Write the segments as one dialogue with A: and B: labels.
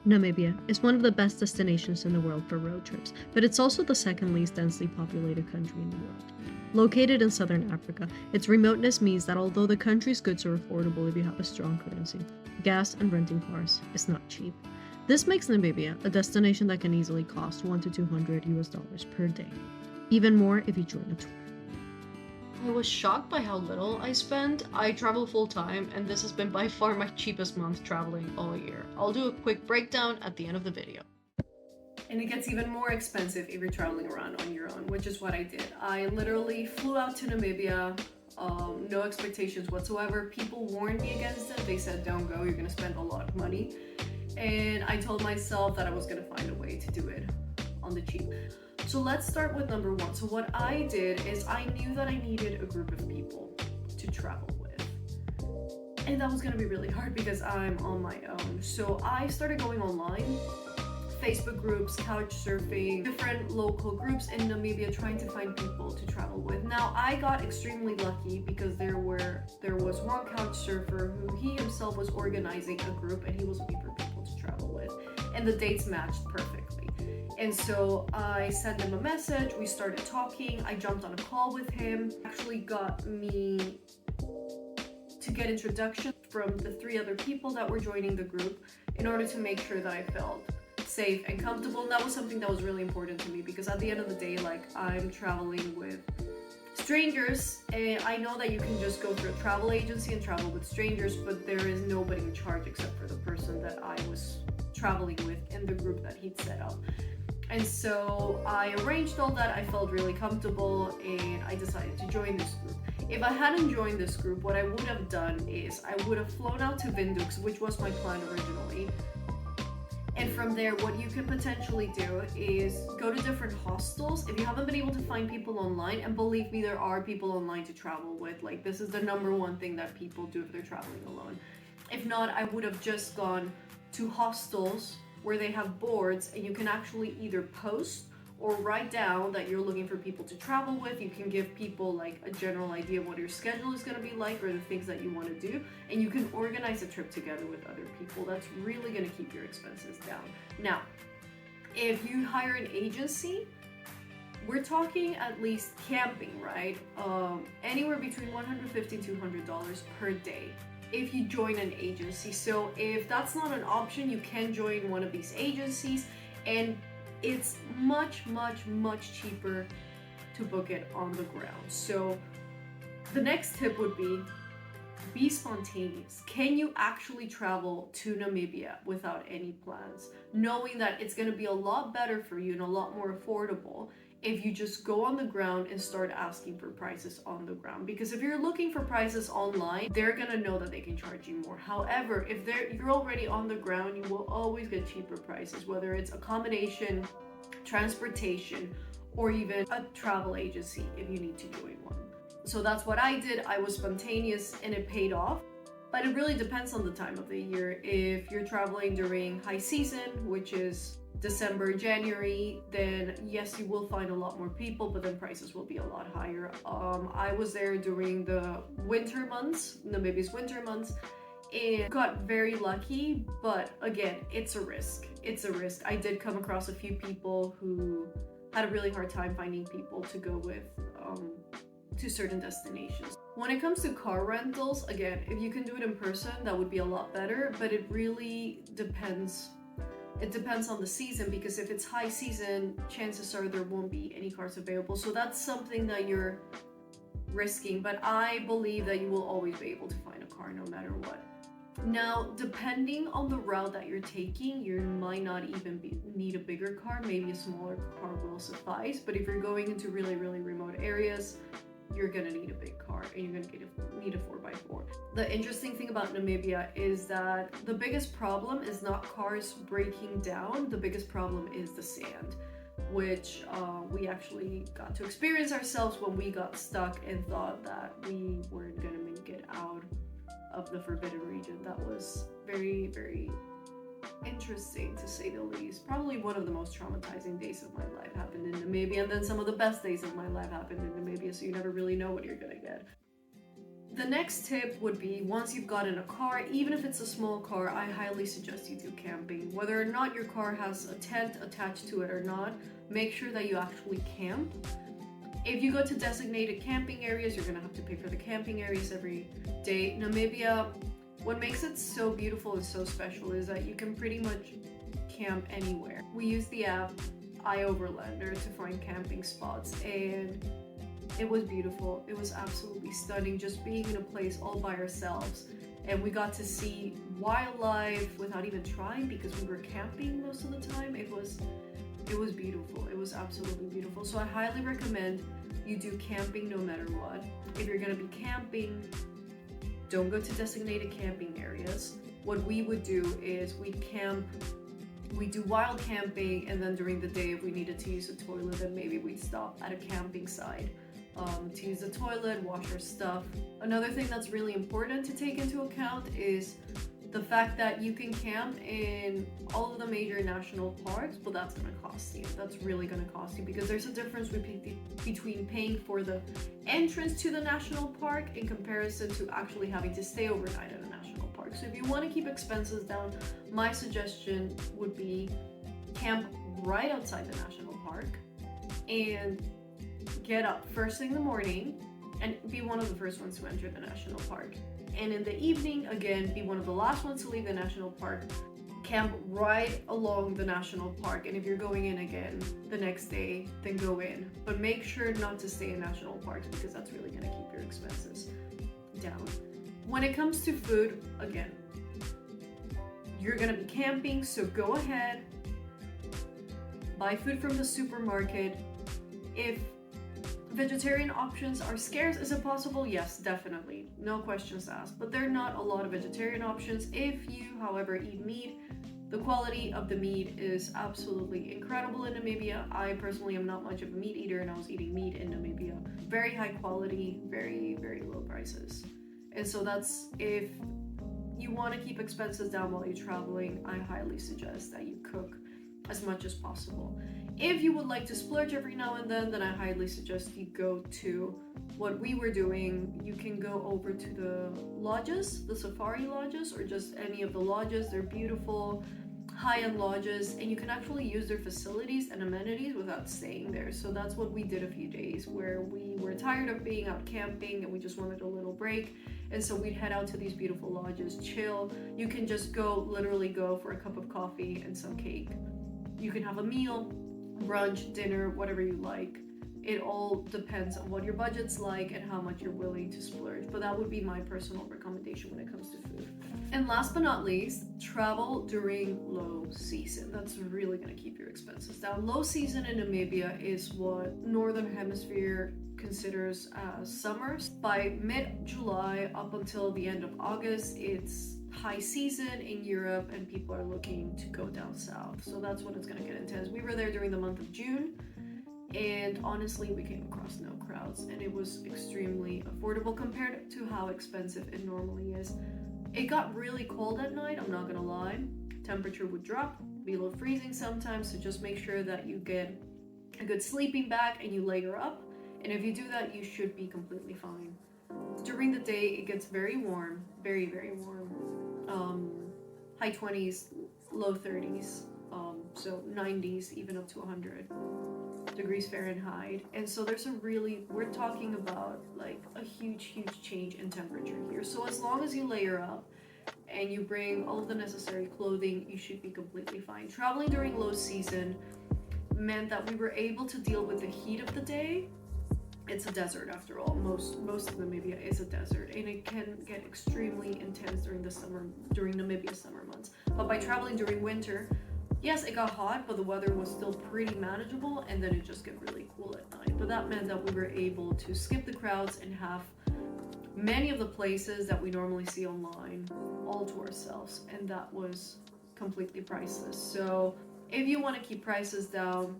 A: Namibia is one of the best destinations in the world for road trips, but it's also the second least densely populated country in the world. Located in southern Africa, its remoteness means that although the country's goods are affordable if you have a strong currency, gas and renting cars is not cheap. This makes Namibia a destination that can easily cost $1 to $200 per day, even more if you join a tour.
B: I was shocked by how little I spent. I travel full time, and this has been by far my cheapest month traveling all year. I'll do a quick breakdown at the end of the video.
C: And it gets even more expensive if you're traveling around on your own, which is what I did. I literally flew out to Namibia, no expectations whatsoever. People warned me against it. They said, don't go, you're gonna spend a lot of money. And I told myself that I was gonna find a way to do it on the cheap. So let's start with number one. So what I did is I knew that I needed a group of people to travel with. And that was gonna be really hard because I'm on my own. So I started going online, Facebook groups, couch surfing, different local groups in Namibia trying to find people to travel with. Now I got extremely lucky because there was one couch surfer who he himself was organizing a group and he was looking for people to travel with. And the dates matched perfectly. And so I sent him a message, we started talking, I jumped on a call with him, actually got me to get introduction from the 3 other people that were joining the group in order to make sure that I felt safe and comfortable. And that was something that was really important to me because at the end of the day, like, I'm traveling with strangers and I know that you can just go through a travel agency and travel with strangers, but there is nobody in charge except for the person that I was traveling with in the group that he'd set up. And so I arranged all that, I felt really comfortable, and I decided to join this group. If I hadn't joined this group, what I would have done is I would have flown out to Windhoek, which was my plan originally. And from there, what you can potentially do is go to different hostels. If you haven't been able to find people online, and believe me, there are people online to travel with. Like, this is the #1 thing that people do if they're traveling alone. If not, I would have just gone to hostels where they have boards and you can actually either post or write down that you're looking for people to travel with. You can give people like a general idea of what your schedule is going to be like or the things that you want to do, and you can organize a trip together with other people. That's really going to keep your expenses down. Now, if you hire an agency, we're talking at least camping, right? Anywhere between $150 to $200 per day if you join an agency. So if that's not an option, you can join one of these agencies, and it's much cheaper to book it on the ground. So the next tip would be spontaneous. Can you actually travel to Namibia without any plans, knowing that it's going to be a lot better for you and a lot more affordable if you just go on the ground and start asking for prices on the ground? Because if you're looking for prices online, they're gonna know that they can charge you more. However, if you're already on the ground, you will always get cheaper prices, whether it's accommodation, transportation, or even a travel agency if you need to join one. So that's what I did. I was spontaneous and it paid off. But it really depends on the time of the year. If you're traveling during high season, which is December, January, then yes, you will find a lot more people, but then prices will be a lot higher. I was there during the winter months, Namibia's winter months, and got very lucky, but again, it's a risk. It's a risk. I did come across a few people who had a really hard time finding people to go with to certain destinations. When it comes to car rentals, again, if you can do it in person, that would be a lot better, but it really depends. It depends on the season, because if it's high season, chances are there won't be any cars available. So that's something that you're risking, but I believe that you will always be able to find a car no matter what. Now, depending on the route that you're taking, you might not even need a bigger car. Maybe a smaller car will suffice, but if you're going into really remote areas, you're gonna need a big car and you're gonna need a 4x4. The interesting thing about Namibia is that the biggest problem is not cars breaking down. The biggest problem is the sand, which we actually got to experience ourselves when we got stuck and thought that we weren't gonna make it out of the forbidden region. That was very interesting, to say the least. Probably one of the most traumatizing days of my life happened in Namibia, and then some of the best days of my life happened in Namibia, so you never really know what you're gonna get. The next tip would be, once you've gotten a car, even if it's a small car, I highly suggest you do camping. Whether or not your car has a tent attached to it or not, make sure that you actually camp. If you go to designated camping areas, you're gonna have to pay for the camping areas every day. Namibia, what makes it so beautiful and so special is that you can pretty much camp anywhere. We use the app iOverlander to find camping spots, and it was beautiful. It was absolutely stunning just being in a place all by ourselves. And we got to see wildlife without even trying because we were camping most of the time. It was beautiful. It was absolutely beautiful. So I highly recommend you do camping no matter what. If you're gonna be camping, don't go to designated camping areas. What we would do is we do wild camping, and then during the day if we needed to use a toilet, then maybe we'd stop at a camping site to use the toilet, wash our stuff. Another thing that's really important to take into account is the fact that you can camp in all of the major national parks, but that's gonna cost you. That's really gonna cost you because there's a difference between paying for the entrance to the national park in comparison to actually having to stay overnight at a national park. So if you want to keep expenses down, my suggestion would be camp right outside the national park and get up first thing in the morning and be one of the first ones to enter the national park. And in the evening, again, be one of the last ones to leave the national park. Camp right along the national park, and if you're going in again the next day, then go in. But make sure not to stay in national parks because that's really going to keep your expenses down. When it comes to food, again, you're going to be camping, so go ahead, buy food from the supermarket. If vegetarian options are scarce, is it possible? Yes, definitely. No questions asked. But there are not a lot of vegetarian options. If you, however, eat meat, the quality of the meat is absolutely incredible in Namibia. I personally am not much of a meat eater, and I was eating meat in Namibia. Very high quality, very, very low prices. And so that's, if you want to keep expenses down while you're traveling, I highly suggest that you cook as much as possible. If you would like to splurge every now and then I highly suggest you go to what we were doing. You can go over to the lodges, the safari lodges, or just any of the lodges. They're beautiful, high-end lodges, and you can actually use their facilities and amenities without staying there. So that's what we did a few days where we were tired of being out camping and we just wanted a little break. And so we'd head out to these beautiful lodges, chill. You can just literally go for a cup of coffee and some cake. You can have a meal, brunch, dinner, whatever you like. It all depends on what your budget's like and how much you're willing to splurge. But that would be my personal recommendation when it comes to food. And last but not least, travel during low season. That's really going to keep your expenses down. Low season in Namibia is what Northern Hemisphere considers as summer. By mid-July up until the end of August, it's high season in Europe and people are looking to go down south. So that's when it's going to get intense. We were there during the month of June, and honestly we came across no crowds, and it was extremely affordable compared to how expensive it normally is. It got really cold at night, I'm not gonna lie. Temperature would drop below freezing sometimes, so just make sure that you get a good sleeping bag and you layer up, and if you do that you should be completely fine. During the day it gets very warm, very, very warm. High 20s, low 30s, so 90s, even up to 100 degrees Fahrenheit. And so we're talking about like a huge change in temperature here. So as long as you layer up and you bring all the necessary clothing, you should be completely fine. Traveling during low season meant that we were able to deal with the heat of the day. It's a desert after all. Most of Namibia is a desert, and it can get extremely intense during Namibia's summer months. But by traveling during winter, yes, it got hot, but the weather was still pretty manageable, and then it just got really cool at night. But that meant that we were able to skip the crowds and have many of the places that we normally see online all to ourselves, and that was completely priceless. So if you want to keep prices down,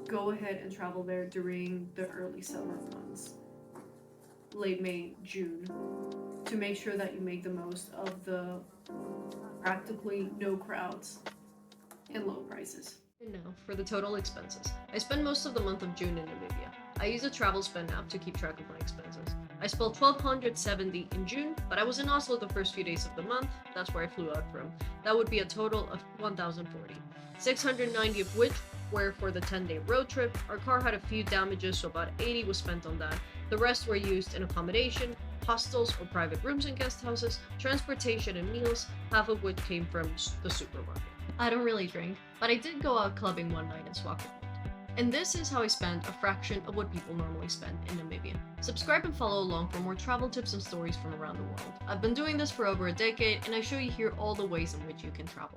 C: go ahead and travel there during the early summer months, late May, June, to make sure that you make the most of the practically no crowds and low prices.
B: And now for the total expenses. I spend most of the month of June in Namibia. I use a travel spend app to keep track of my expenses. I spent 1270 in June, but I was in Oslo the first few days of the month. That's where I flew out from. That would be a total of 1040, 690 of which were for the 10-day road trip. Our car had a few damages, so about 80 was spent on that. The rest were used in accommodation, hostels or private rooms and guest houses, transportation and meals, half of which came from the supermarket. I don't really drink, but I did go out clubbing one night in Swakopmund. And this is how I spent a fraction of what people normally spend in Namibia. Subscribe and follow along for more travel tips and stories from around the world. I've been doing this for over a decade, and I show you here all the ways in which you can travel.